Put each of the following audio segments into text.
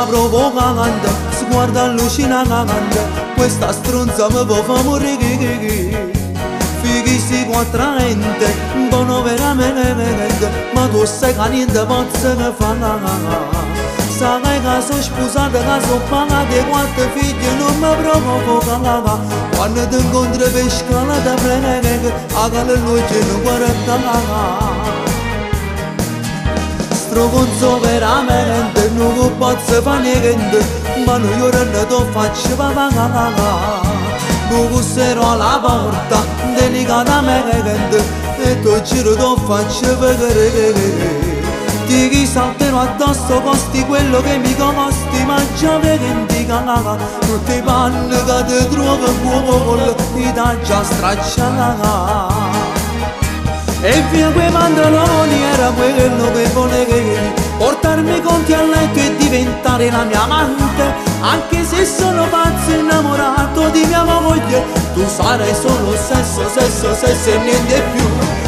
provocante, sguardo allucinante, questa stronza mi può far morire. Fighissimo attraente, buono veramente, ma tu sai che niente posso che fa. Sai che sono sposata, che sono pagata, quattro figli non mi provoca. Quando ti incontro per scala da prega, a che luce non guarda. Strogonzo veramente, non posso fare niente, ma noi ora ne ti faccio papà. Tu busserò alla porta, delicatamente, e tu giro ti faccio vedere. Ti chi salterò addosso, costi quello che mi costi, ma già vedi cagata, non ti panno che ti trovo buono, ti dà già stracciata. E via quei pantaloni era quello che volevi, portarmi conti a letto e diventare la mia amante, anche se sono pazzo innamorato di mia moglie, tu sarai solo sesso e niente più.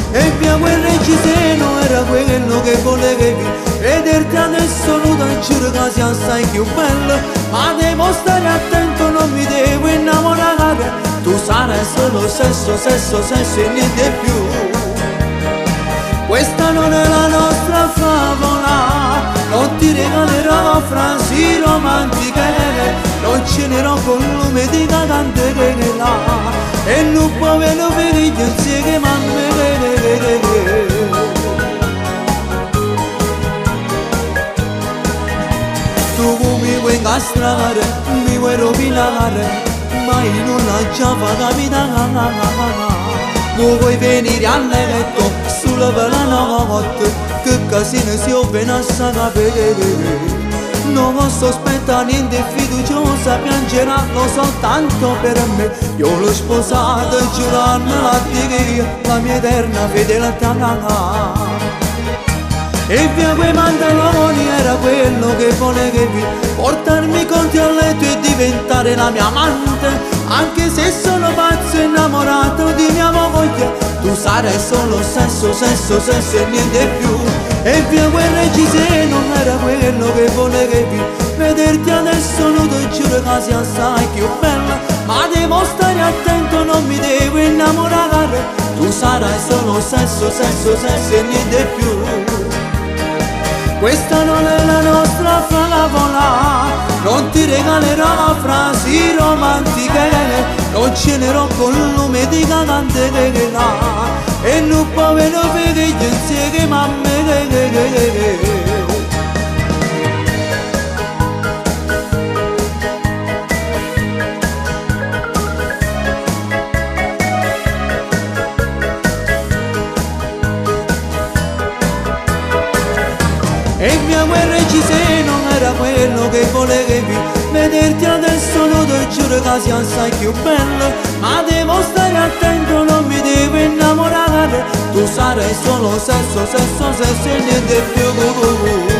E via quel reggiseno era quello che volevi, vederti adesso nuda giuro che sia assai più bello, ma devo stare attento, non mi devo innamorare, tu sarai solo sesso e niente più. Questa non è la nostra favola, non ti regalerò frasi romantiche, non cenerò con lume di cantante là, e non può velo felice insieme a me. Tu mi vuoi incastrare, mi vuoi rovinare, ma io non la già fa capitare. Vuoi venire a letto sulla bella notte, che casino si ovvena a sapere. Non posso aspettare niente fiduciosa, piangeranno soltanto per me. Io l'ho sposata giurando a Dio la mia eterna fedeltà. E via quei pantaloni era quello che volevi, portarmi conti a letto e diventare la mia amante, anche se sono pazzo innamorato di mia moglie, tu sarai solo sesso e niente più. E via quel reggiseno era quello che volevi, vederti adesso nudo giuro che sia assai più bella, ma devo stare attento, non mi devo innamorare, tu sarai solo sesso e niente più. Questa non è la nostra favola, non ti regalerò frasi romantiche, non cenerò con il lume di cantante là, e non può velo felice insieme a me. E via quel reggiseno era quello che volevi, vederti adesso nudo giuro che sia assai più bello, ma devo stare attento, non mi devo innamorare, tu sarai solo sesso e niente più.